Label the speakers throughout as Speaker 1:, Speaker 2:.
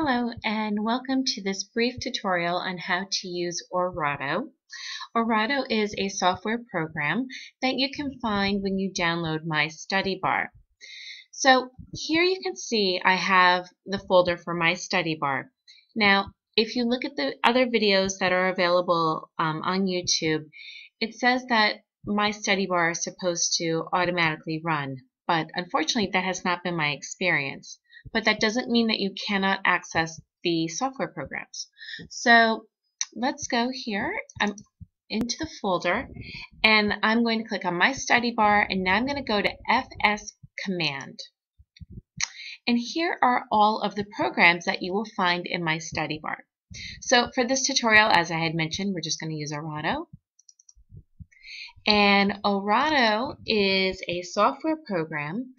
Speaker 1: Hello and welcome to this brief tutorial on how to use Orato. Orato is a software program that you can find when you download my study bar. So here you can see I have the folder for my study bar. Now if you look at the other videos that are available on YouTube, it says that my study bar is supposed to automatically run, but unfortunately that has not been my experience. But that doesn't mean that you cannot access the software programs. So let's go here. I'm into the folder and I'm going to click on my study bar, and now I'm going to go to FS command. And here are all of the programs that you will find in my study bar. So for this tutorial, as I had mentioned, we're just going to use Orato. And Orato is a software program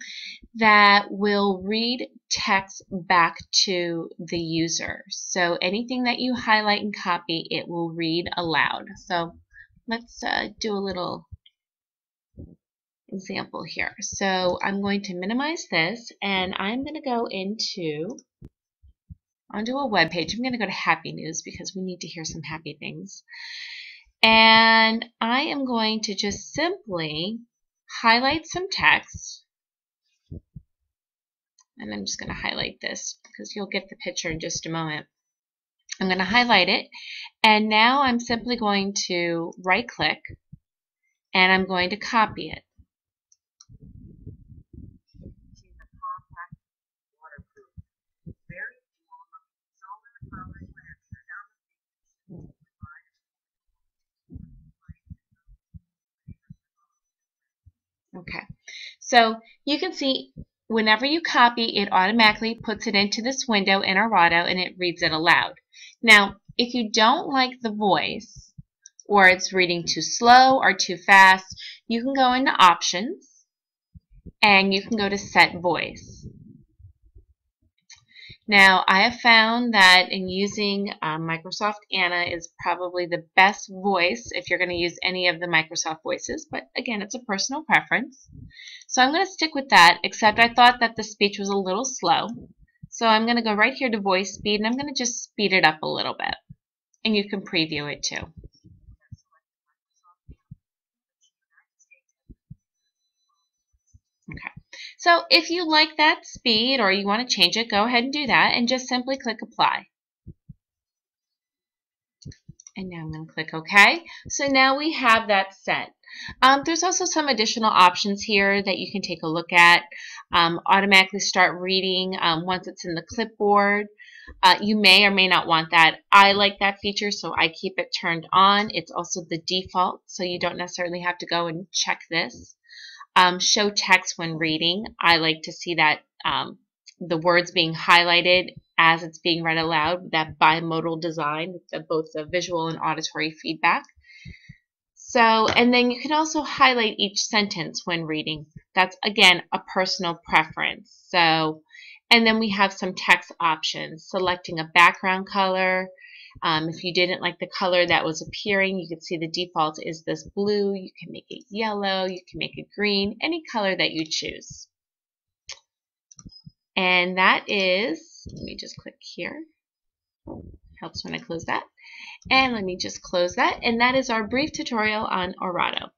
Speaker 1: that will read text back to the user. So anything that you highlight and copy, it will read aloud. So let's do a little example here. So I'm going to minimize this, and I'm going to go onto a web page. I'm going to go to Happy News because we need to hear some happy things. And I am going to just simply highlight some text. And I'm just going to highlight this because you'll get the picture in just a moment. I'm going to highlight it, and now I'm simply going to right click and I'm going to copy it. Okay, so you can see whenever you copy, it automatically puts it into this window in Orato and it reads it aloud. Now, if you don't like the voice, or it's reading too slow or too fast, you can go into Options and you can go to Set Voice. Now, I have found that in using Microsoft Anna is probably the best voice if you're going to use any of the Microsoft voices, but again, it's a personal preference. So I'm going to stick with that, except I thought that the speech was a little slow. So I'm going to go right here to voice speed, and I'm going to just speed it up a little bit. And you can preview it too. Okay. So if you like that speed or you want to change it, go ahead and do that and just simply click Apply. And now I'm going to click OK. So now we have that set. There's also some additional options here that you can take a look at. Automatically start reading once it's in the clipboard. You may or may not want that. I like that feature, so I keep it turned on. It's also the default, so you don't necessarily have to go and check this. Show text when reading. I like to see that the words being highlighted as it's being read aloud, that bimodal design, both the visual and auditory feedback. So, and then you can also highlight each sentence when reading. That's, again, a personal preference. So, and then we have some text options, selecting a background color. If you didn't like the color that was appearing, you can see the default is this blue. You can make it yellow, you can make it green, any color that you choose. And that is, let me just click here. Helps when I close that. And let me just close that. And that is our brief tutorial on Orato.